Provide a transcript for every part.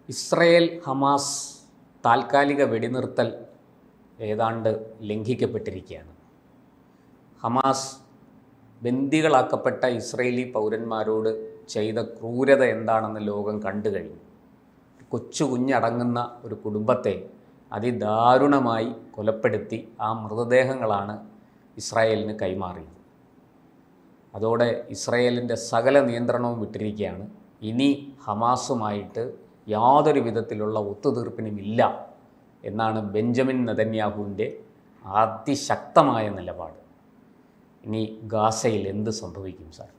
Israel Hamas താൽക്കാലിക വെടിനിർത്തൽ ഏതാണ്ട് ലംഘിക്കപ്പെട്ടിരിക്കുകയാണ്. ഹമാസ് ബന്ദികളാക്കപ്പെട്ട ഇസ്രയേലി പൗരന്മാരോട് ചെയ്ത ക്രൂരത എന്താണെന്ന് ലോകം കണ്ടു കഴിഞ്ഞു. കൊച്ചു കുഞ്ഞടങ്ങുന്ന ഒരു കുടുംബത്തെ അതിദാരുണമായി കൊലപ്പെടുത്തി ആ മൃതദേഹങ്ങളാണ് ഇസ്രായേലിന് കൈമാറിയത്. അതോടെ ഇസ്രായേലിൻ്റെ സകല നിയന്ത്രണവും വിട്ടിരിക്കുകയാണ്. ഇനി ഹമാസുമായിട്ട് യാതൊരു വിധത്തിലുള്ള ഒത്തുതീർപ്പിനുമില്ല എന്നാണ് ബെഞ്ചമിൻ നെതന്യാഹുവിൻ്റെ അതിശക്തമായ നിലപാട്. ഇനി ഗാസയിൽ എന്ത് സംഭവിക്കും സാർ?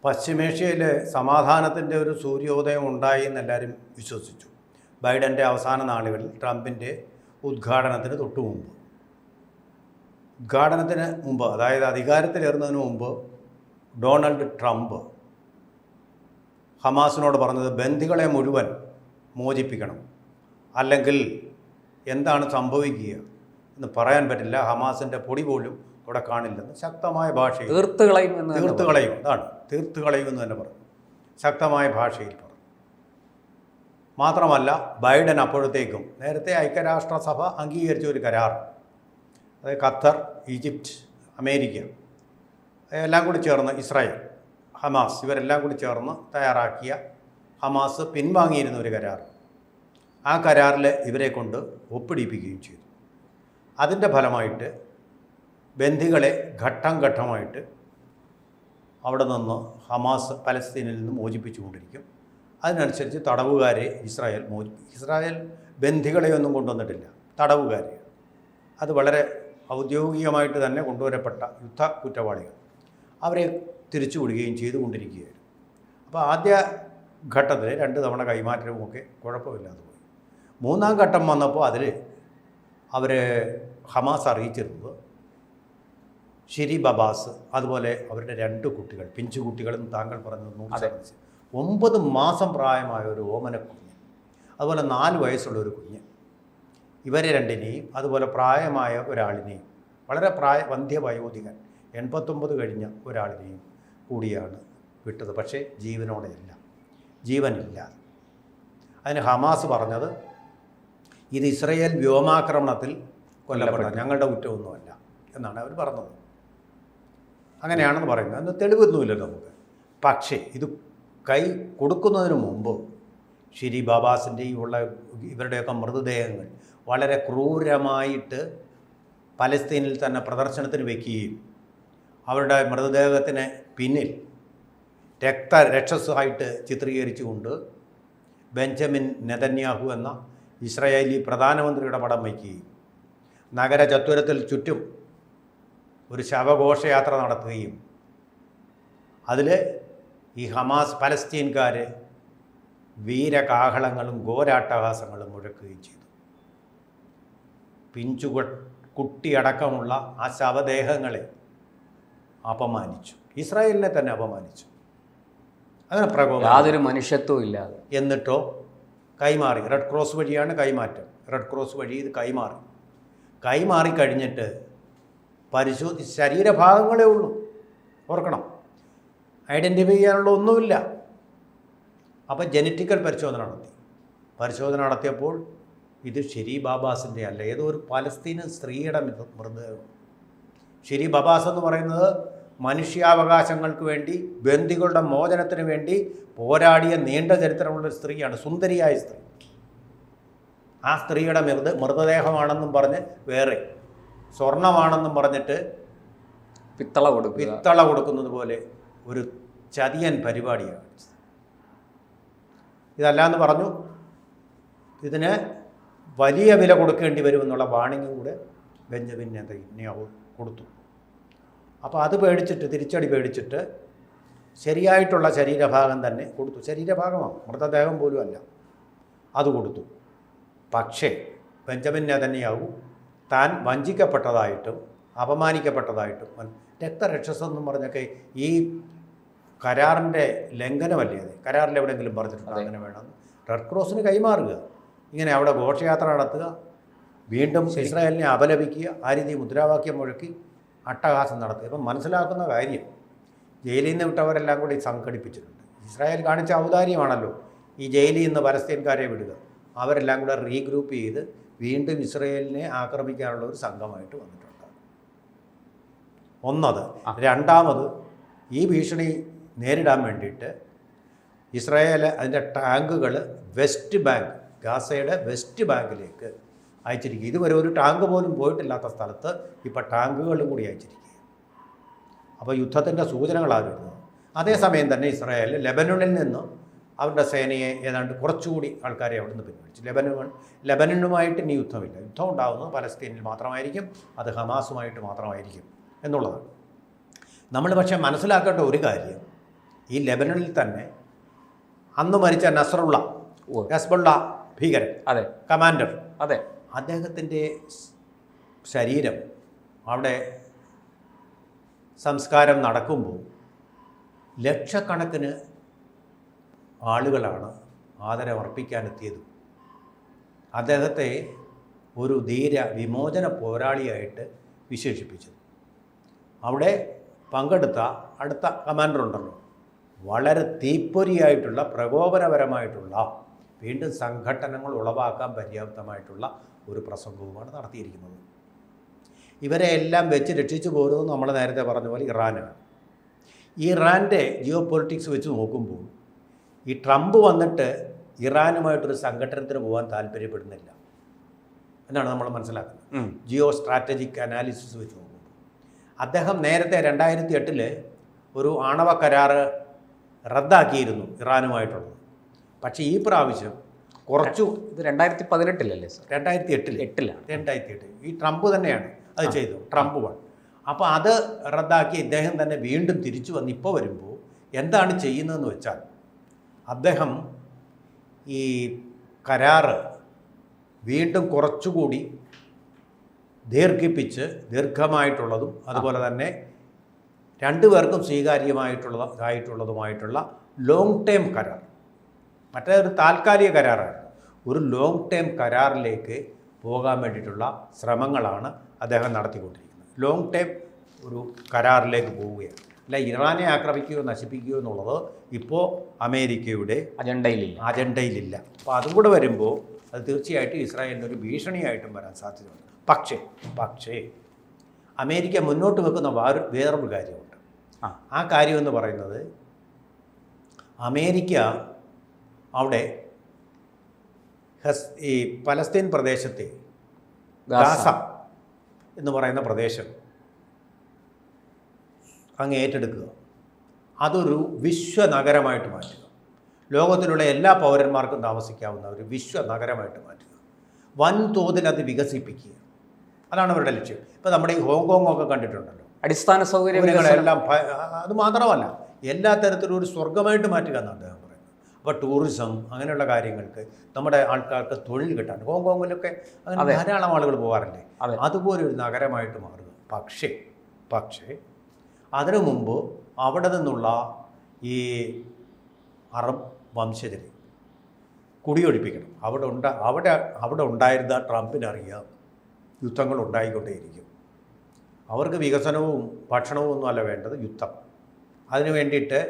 പശ്ചിമേഷ്യയിൽ സമാധാനത്തിൻ്റെ ഒരു സൂര്യോദയം ഉണ്ടായി എന്നെല്ലാവരും വിശ്വസിച്ചു. ബൈഡൻ്റെ അവസാന നാളുകളിൽ ട്രംപിൻ്റെ ഉദ്ഘാടനത്തിന് മുമ്പ് അതായത് അധികാരത്തിലേറുന്നതിന് മുമ്പ് ഡൊണാൾഡ് ട്രംപ് ഹമാസിനോട് പറഞ്ഞത് ബന്ദികളെ മുഴുവൻ മോചിപ്പിക്കണം, അല്ലെങ്കിൽ എന്താണ് സംഭവിക്കുക എന്ന് പറയാൻ പറ്റില്ല, ഹമാസിൻ്റെ പൊടി പോലും ഇവിടെ കാണില്ലെന്ന് ശക്തമായ ഭാഷയിൽ തീർത്ത് കളയും എന്ന് തന്നെ പറഞ്ഞു. ശക്തമായ ഭാഷയിൽ പറഞ്ഞു. മാത്രമല്ല ബൈഡൻ അപ്പോഴത്തേക്കും നേരത്തെ ഐക്യരാഷ്ട്രസഭ അംഗീകരിച്ച ഒരു കരാർ, അതായത് ഖത്തർ, ഈജിപ്റ്റ്, അമേരിക്ക എല്ലാം കൂടി ചേർന്ന് ഇസ്രായേൽ, ഹമാസ് ഇവരെല്ലാം കൂടി ചേർന്ന് തയ്യാറാക്കിയ ഹമാസ് പിൻവാങ്ങിയിരുന്ന ഒരു കരാർ, ആ കരാറിൽ ഇവരെ കൊണ്ട് ഒപ്പിടിപ്പിക്കുകയും ചെയ്തു. അതിൻ്റെ ഫലമായിട്ട് ബന്ദികളെ ഘട്ടം ഘട്ടമായിട്ട് അവിടെ നിന്ന് ഹമാസ് പലസ്തീനിൽ നിന്ന് മോചിപ്പിച്ചുകൊണ്ടിരിക്കും. അതിനനുസരിച്ച് തടവുകാരെ ഇസ്രായേൽ ബന്ദികളെയൊന്നും കൊണ്ടുവന്നിട്ടില്ല, തടവുകാരെ. അത് വളരെ ഔദ്യോഗികമായിട്ട് തന്നെ കൊണ്ടുവരപ്പെട്ട യുദ്ധ കുറ്റവാളികൾ, അവരെ തിരിച്ചു വിടുകയും ചെയ്തുകൊണ്ടിരിക്കുകയായിരുന്നു. അപ്പോൾ ആദ്യ ഘട്ടത്തിൽ 2 തവണ കൈമാറ്റവുമൊക്കെ കുഴപ്പമില്ലാതെ പോയി. 3-ാം ഘട്ടം വന്നപ്പോൾ അതിൽ ഹമാസ് അറിയിച്ചിരുന്നത് ഷിരി ബബാസ്, അതുപോലെ അവരുടെ 2 കുട്ടികൾ, പിഞ്ചു കുട്ടികളെന്ന് താങ്കൾ പറഞ്ഞത് 9 മാസം പ്രായമായ ഒരു ഓമനക്കുഞ്ഞ്, അതുപോലെ 4 വയസ്സുള്ള ഒരു കുഞ്ഞ്, ഇവരെ 2-നെയും അതുപോലെ പ്രായമായ ഒരാളിനെയും, വളരെ വന്ധ്യവയോധികൻ 89 കഴിഞ്ഞ ഒരാളിനെയും കൂടിയാണ് വിട്ടത്. പക്ഷേ ജീവനില്ലാതെ. അതിന് ഹമാസ് പറഞ്ഞത് ഇത് ഇസ്രയേൽ വ്യോമാക്രമണത്തിൽ കൊല്ലപ്പെട്ട ഞങ്ങളുടെ കുറ്റമൊന്നുമല്ല എന്നാണ് അവർ പറഞ്ഞത്. അങ്ങനെയാണെന്ന് പറയുന്നത്. അന്ന് തെളിവൊന്നുമില്ലല്ലോ നമുക്ക്. പക്ഷേ ഇത് കൈ കൊടുക്കുന്നതിന് മുമ്പ് ഷിരി ബാബാസിൻ്റെയും ഇവരുടെയൊക്കെ മൃതദേഹങ്ങൾ വളരെ ക്രൂരമായിട്ട് പലസ്തീനിൽ തന്നെ പ്രദർശനത്തിന് വയ്ക്കുകയും അവരുടെ മൃതദേഹത്തിന് പിന്നിൽ രക്തരക്ഷസായിട്ട് ചിത്രീകരിച്ചുകൊണ്ട് ബെഞ്ചമിൻ നെതന്യാഹു എന്ന ഇസ്രായേലി പ്രധാനമന്ത്രിയുടെ പടം വയ്ക്കുകയും നഗര ചത്വരത്തിൽ ചുറ്റും ഒരു ശവഘോഷയാത്ര നടത്തുകയും അതിൽ ഈ ഹമാസ് പലസ്തീൻകാർ വീരകാഹളങ്ങളും ഘോരാട്ടഹാസങ്ങളും മുഴക്കുകയും ചെയ്തു. കുട്ടിയടക്കമുള്ള ആ ശവദേഹങ്ങളെ അപമാനിച്ചു, ഇസ്രായേലിനെ തന്നെ അപമാനിച്ചു. അങ്ങനെ യാതൊരു മനുഷ്യത്വവും ഇല്ലാതെ. എന്നിട്ടോ കൈമാറി. റെഡ് ക്രോസ് വഴിയാണ് കൈമാറ്റം. റെഡ് ക്രോസ് വഴി ഇത് കൈമാറിക്കഴിഞ്ഞിട്ട് ശരീരഭാഗങ്ങളേ ഉള്ളൂ, ഓർക്കണം, ഐഡൻറ്റിഫൈ ചെയ്യാനുള്ള ഒന്നുമില്ല. അപ്പോൾ ജനറ്റിക്കൽ പരിശോധന നടത്തിയപ്പോൾ ഇത് ഷിരി ബാബാസിൻ്റെ അല്ല, ഏതോ ഒരു പലസ്തീന് സ്ത്രീയുടെ മൃതദേഹം. ഷിരി ബാബാസ് എന്ന് പറയുന്നത് മനുഷ്യാവകാശങ്ങൾക്ക് വേണ്ടി, ബന്ദികളുടെ മോചനത്തിന് വേണ്ടി പോരാടിയ നീണ്ട ചരിത്രമുള്ള സ്ത്രീയാണ്, സുന്ദരിയായ സ്ത്രീ. ആ സ്ത്രീയുടെ മൃതദേഹമാണെന്നും പറഞ്ഞ് വേറെ സ്വർണമാണെന്നും പറഞ്ഞിട്ട് പിത്തള കൊടുക്കുന്നത് പോലെ ഒരു ചതിയൻ പരിപാടിയാണ്. ഇതല്ലാന്ന് പറഞ്ഞു. ഇതിന് വലിയ വില കൊടുക്കേണ്ടി വരുമെന്നുള്ള വാണിംഗും കൂടെ ബെഞ്ചമിൻ നെതന്യാഹു കൊടുത്തു. അപ്പോൾ അത് തിരിച്ചടി പേടിച്ചിട്ട് ശരിയായിട്ടുള്ള ശരീരഭാഗം തന്നെ കൊടുത്തു. ശരീരഭാഗമാണ്, മൃതദേഹം പോലും അല്ല, അത് കൊടുത്തു. പക്ഷേ ബെഞ്ചമിൻ നെതന്യാഹു താൻ വഞ്ചിക്കപ്പെട്ടതായിട്ടും അപമാനിക്കപ്പെട്ടതായിട്ടും രക്തരക്ഷസെന്നും പറഞ്ഞൊക്കെ ഈ കരാറിൻ്റെ ലംഘനമല്ലേ അത്? കരാറിൽ എവിടെയെങ്കിലും പറഞ്ഞിട്ടുണ്ട് അങ്ങനെ വേണമെന്ന്? റെഡ് ക്രോസിന് കൈമാറുക, ഇങ്ങനെ അവിടെ ഘോഷയാത്ര നടത്തുക, വീണ്ടും ഇസ്രായേലിനെ അപലപിക്കുക, ആ രീതി മുദ്രാവാക്യം മുഴക്കി അട്ടഹാസം നടത്തുക. ഇപ്പം മനസ്സിലാക്കുന്ന കാര്യം, ജയിലിൽ നിന്ന് വിട്ടവരെല്ലാം കൂടി സംഘടിപ്പിച്ചിട്ടുണ്ട്. ഇസ്രായേൽ കാണിച്ച ഔദാര്യമാണല്ലോ ഈ ജയിലിൽ നിന്ന് പലസ്തീൻകാരെ വിടുക, അവരെല്ലാം കൂടെ റീഗ്രൂപ്പ് ചെയ്ത് വീണ്ടും ഇസ്രയേലിനെ ആക്രമിക്കാനുള്ള ഒരു സംഘമായിട്ട് വന്നിട്ടുണ്ട്. ഒന്നത്. രണ്ടാമത്, ഈ ഭീഷണി നേരിടാൻ വേണ്ടിയിട്ട് ഇസ്രായേൽ അതിൻ്റെ ടാങ്കുകൾ വെസ്റ്റ് ബാങ്ക്, ഗാസയുടെ വെസ്റ്റ് ബാങ്കിലേക്ക് അയച്ചിരിക്കുക. ഇതുവരെ ഒരു ടാങ്ക് പോലും പോയിട്ടില്ലാത്ത സ്ഥലത്ത് ഇപ്പോൾ ടാങ്കുകളും കൂടി അയച്ചിരിക്കുക. അപ്പോൾ യുദ്ധത്തിൻ്റെ സൂചനകളാണ് വരുന്നത്. അതേസമയം തന്നെ ഇസ്രായേൽ ലെബനണിൽ നിന്ന് അവരുടെ സേനയെ ഏതാണ്ട് കുറച്ചുകൂടി ആൾക്കാരെ അവിടെ നിന്ന് പിൻവലിച്ചു. ലെബനനുമായിട്ട് ഇനി യുദ്ധമില്ല. യുദ്ധം ഉണ്ടാകുന്നത് പലസ്തീനിൽ മാത്രമായിരിക്കും, അത് ഹമാസുമായിട്ട് മാത്രമായിരിക്കും എന്നുള്ളതാണ്. നമ്മൾ പക്ഷേ മനസ്സിലാക്കേണ്ട ഒരു കാര്യം, ഈ ലെബനണിൽ തന്നെ അന്ന് മരിച്ച നസ്രുള്ള, ഹെസ്ബുള്ള ഭീകരൻ, അതെ, കമാൻഡർ, അതെ, അദ്ദേഹത്തിൻ്റെ ശരീരം അവിടെ സംസ്കാരം നടക്കുമ്പോൾ ലക്ഷക്കണക്കിന് ആളുകളാണ് ആദരവർപ്പിക്കാനെത്തിയത്. അദ്ദേഹത്തെ ഒരു ധീര വിമോചന പോരാളിയായിട്ട് വിശേഷിപ്പിച്ചത്. അവിടെ പങ്കെടുത്ത അടുത്ത കമാൻഡറുണ്ടല്ലോ, വളരെ തീപ്പൊരിയായിട്ടുള്ള പ്രകോപനപരമായിട്ടുള്ള വീണ്ടും സംഘട്ടനങ്ങൾ ഉളവാക്കാൻ പര്യാപ്തമായിട്ടുള്ള ഒരു പ്രസംഗവുമാണ് നടത്തിയിരിക്കുന്നത്. ഇവരെ എല്ലാം വെച്ച് രക്ഷിച്ചു പോരുന്നത് നമ്മൾ നേരത്തെ പറഞ്ഞ പോലെ ഇറാനാണ്. ഈ ഇറാൻ്റെ ജിയോ പൊളിറ്റിക്സ് വെച്ച് നോക്കുമ്പോൾ ഈ ട്രംപ് വന്നിട്ട് ഇറാനുമായിട്ടൊരു സംഘട്ടനത്തിന് പോകാൻ താല്പര്യപ്പെടുന്നില്ല എന്നാണ് നമ്മൾ മനസ്സിലാക്കുന്നത്. ജിയോ സ്ട്രാറ്റജിക് അനാലിസിസ് വെച്ച് നോക്കുമ്പോൾ അദ്ദേഹം നേരത്തെ 2008 ഒരു ആണവ കരാർ റദ്ദാക്കിയിരുന്നു ഇറാനുമായിട്ടുള്ളത്. പക്ഷേ ഈ പ്രാവശ്യം കുറച്ചു, ഇത് 2018 സർ, 2008 ഈ ട്രംപ് തന്നെയാണ് അത് ചെയ്തു, ട്രംപ് വൺ. അപ്പോൾ അത് റദ്ദാക്കി ഇദ്ദേഹം തന്നെ വീണ്ടും തിരിച്ചു വന്ന് ഇപ്പോൾ വരുമ്പോൾ എന്താണ് ചെയ്യുന്നതെന്ന് വെച്ചാൽ, അദ്ദേഹം ഈ കരാറ് വീണ്ടും കുറച്ചുകൂടി ദീർഘമായിട്ടുള്ളതും അതുപോലെ തന്നെ രണ്ടുപേർക്കും സ്വീകാര്യമായിട്ടുള്ളതുമായിട്ടുള്ള ലോങ് ടേം കരാർ, മറ്റേ ഒരു താൽക്കാലിക കരാറാണ്, ഒരു ലോങ് ടേം കരാറിലേക്ക് പോകാൻ വേണ്ടിയിട്ടുള്ള ശ്രമങ്ങളാണ് അദ്ദേഹം നടത്തിക്കൊണ്ടിരിക്കുന്നത്. ലോങ് ടേം ഒരു കരാറിലേക്ക് പോവുകയാണ്. അല്ല ഇറാനെ ആക്രമിക്കുകയോ നശിപ്പിക്കുകയോ എന്നുള്ളത് ഇപ്പോൾ അമേരിക്കയുടെ അജണ്ടയിലില്ല. അപ്പോൾ അതും കൂടെ വരുമ്പോൾ അത് തീർച്ചയായിട്ടും ഇസ്രായേലിൻ്റെ ഒരു ഭീഷണിയായിട്ടും വരാൻ സാധ്യതയുണ്ട്. പക്ഷേ അമേരിക്ക മുന്നോട്ട് വെക്കുന്ന വേറൊരു കാര്യമുണ്ട്. ആ കാര്യമെന്ന് പറയുന്നത്, അമേരിക്ക അവിടെ ഈ പലസ്തീൻ പ്രദേശത്തെ ഗാസ എന്ന് പറയുന്ന പ്രദേശം അങ്ങ് ഏറ്റെടുക്കുക, അതൊരു വിശ്വനഗരമായിട്ട് മാറ്റുക, ലോകത്തിലുള്ള എല്ലാ പൗരന്മാർക്കും താമസിക്കാവുന്ന ഒരു വിശ്വനഗരമായിട്ട് മാറ്റുക, വൻതോതിൽ അത് വികസിപ്പിക്കുക, അതാണ് അവരുടെ ലക്ഷ്യം. ഇപ്പോൾ നമ്മുടെ ഈ ഹോങ്കോങ് ഒക്കെ കണ്ടിട്ടുണ്ടല്ലോ, അടിസ്ഥാന സൗകര്യങ്ങളെല്ലാം. അത് മാത്രമല്ല എല്ലാ തരത്തിലും ഒരു സ്വർഗമായിട്ട് മാറ്റുക എന്നാണ് അദ്ദേഹം പറയുന്നത്. അപ്പോൾ ടൂറിസം അങ്ങനെയുള്ള കാര്യങ്ങൾക്ക് നമ്മുടെ ആൾക്കാർക്ക് തൊഴിൽ കിട്ടാൻ ഹോങ്കോങ്ങിലൊക്കെ അങ്ങനെ ധാരാളം ആളുകൾ പോകാറില്ലേ, അതുപോലെ ഒരു നഗരമായിട്ട് മാറുക. പക്ഷേ അതിനു മുമ്പ് അവിടെ നിന്നുള്ള ഈ അറബ് വംശജരെ കുടിയൊഴിപ്പിക്കണം. അവിടെ ഉണ്ടായിരുന്ന ട്രംപിനറിയാം യുദ്ധങ്ങൾ ഉണ്ടായിക്കൊണ്ടേയിരിക്കും. അവർക്ക് വികസനവും ഭക്ഷണവും ഒന്നും അല്ല വേണ്ടത്, യുദ്ധം. അതിനു വേണ്ടിയിട്ട്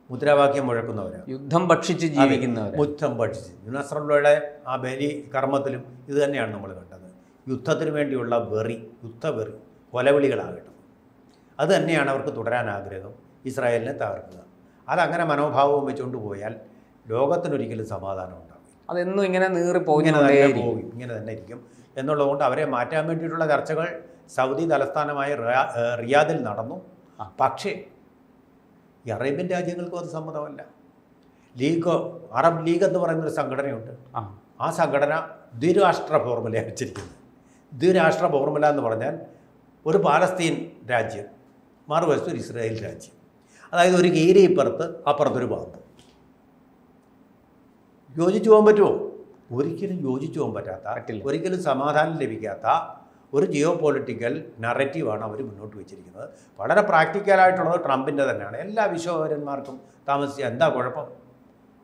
മുദ്രാവാക്യം മുഴക്കുന്നവരാണ്, യുദ്ധം ഭക്ഷിച്ച് ജീവിക്കുന്നവർ. നസ്രുള്ളയുടെ ആ ബലി കർമ്മത്തിലും ഇത് തന്നെയാണ് നമ്മൾ കണ്ടത്. യുദ്ധത്തിന് വേണ്ടിയുള്ള യുദ്ധവെറി, കൊലവിളികളാകട്ടെ, അത് തന്നെയാണ് അവർക്ക് തുടരാൻ ആഗ്രഹം, ഇസ്രായേലിനെ തകർക്കുക. അതങ്ങനെ മനോഭാവവും വെച്ചുകൊണ്ട് പോയാൽ ലോകത്തിനൊരിക്കലും സമാധാനം ഉണ്ടാകും. അതെന്നും ഇങ്ങനെ ഇങ്ങനെ തന്നെ ഇരിക്കും എന്നുള്ളതുകൊണ്ട് അവരെ മാറ്റാൻ വേണ്ടിയിട്ടുള്ള ചർച്ചകൾ സൗദി തലസ്ഥാനമായ റിയാദിൽ നടന്നു. പക്ഷേ ഈ അറേബ്യൻ രാജ്യങ്ങൾക്കും അത് സമ്മതമല്ല. അറബ് ലീഗ് എന്ന് പറയുന്നൊരു സംഘടനയുണ്ട്. ആ സംഘടന ദ്വിരാഷ്ട്ര ഫോർമുല വെച്ചിരിക്കുന്നത്. ദ്വിരാഷ്ട്ര ഫോർമുല എന്ന് പറഞ്ഞാൽ ഒരു പാലസ്തീൻ രാജ്യം, മറുവശത്ത് ഒരു ഇസ്രായേൽ രാജ്യം, അതായത് ഒരു കീരി ഇപ്പുറത്ത് അപ്പുറത്തൊരു പാമ്പ്. യോജിച്ചു പോകാൻ പറ്റുമോ? ഒരിക്കലും യോജിച്ചു പോകാൻ പറ്റാത്ത, ഒരിക്കലും സമാധാനം ലഭിക്കാത്ത ഒരു ജിയോ പൊളിറ്റിക്കൽ നറേറ്റീവാണ് അവർ മുന്നോട്ട് വെച്ചിരിക്കുന്നത്. വളരെ പ്രാക്ടിക്കലായിട്ടുള്ളത് ട്രംപിൻ്റെ തന്നെയാണ്. എല്ലാ വിശ്വപൗരന്മാർക്കും താമസിക്കുക, എന്താ കുഴപ്പം?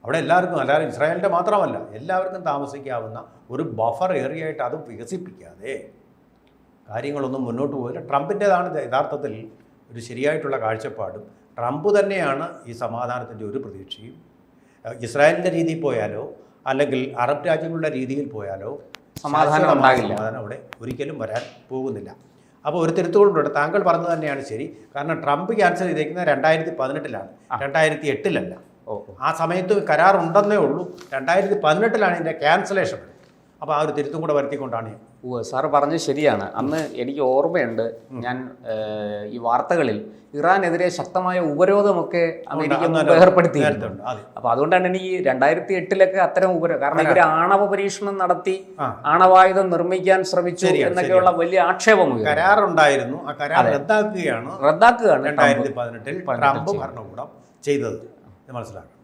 അവിടെ എല്ലാവർക്കും, അല്ലാതെ ഇസ്രായേലിൻ്റെ മാത്രമല്ല, എല്ലാവർക്കും താമസിക്കാവുന്ന ഒരു ബഫർ ഏറിയയായിട്ട് അത് വികസിപ്പിക്കാതെ കാര്യങ്ങളൊന്നും മുന്നോട്ട് പോയില്ല. ട്രംപിൻ്റേതാണ് യഥാർത്ഥത്തിൽ ഒരു ശരിയായിട്ടുള്ള കാഴ്ചപ്പാടും. ട്രംപ് തന്നെയാണ് ഈ സമാധാനത്തിൻ്റെ ഒരു പ്രതീക്ഷയും. ഇസ്രായേലിൻ്റെ രീതിയിൽ പോയാലോ അല്ലെങ്കിൽ അറബ് രാജ്യങ്ങളുടെ രീതിയിൽ പോയാലോ സമാധാനം ഉണ്ടാകില്ല. സമാധാനം അവിടെ ഒരിക്കലും വരാൻ പോകുന്നില്ല. അപ്പോൾ ഒരു തിരുത്തുകൊണ്ടുണ്ട്. താങ്കൾ പറഞ്ഞത് തന്നെയാണ് ശരി. കാരണം ട്രംപ് ക്യാൻസൽ ചെയ്തേക്കുന്നത് 2018-ലാണ്, 2008-ലല്ല. ആ സമയത്ത് കരാറുണ്ടെന്നേ ഉള്ളൂ. 2018-ലാണ് ഇതിൻ്റെ ക്യാൻസലേഷൻ. അപ്പോൾ ആ ഒരു തിരുത്തും കൂടെ വരുത്തിക്കൊണ്ടാണ് സാറ് പറഞ്ഞത് ശരിയാണ്. അന്ന് എനിക്ക് ഓർമ്മയുണ്ട്, ഞാൻ ഈ വാർത്തകളിൽ ഇറാനെതിരെ ശക്തമായ ഉപരോധമൊക്കെ അമേരിക്ക ഏർപ്പെടുത്തിയിരുന്നു. അപ്പൊ അതുകൊണ്ടാണ് എനിക്ക് 2008-ലൊക്കെ അത്തരം കാരണം ഇവര് ആണവ പരീക്ഷണം നടത്തി ആണവായുധം നിർമ്മിക്കാൻ ശ്രമിച്ചു എന്നൊക്കെയുള്ള വലിയ ആക്ഷേപം. കരാറുണ്ടായിരുന്നു, ആ കരാർ റദ്ദാക്കുകയാണ് 2018-ൽ ട്രംപ് ഭരണകൂടം ചെയ്തത് മനസ്സിലാക്കാം.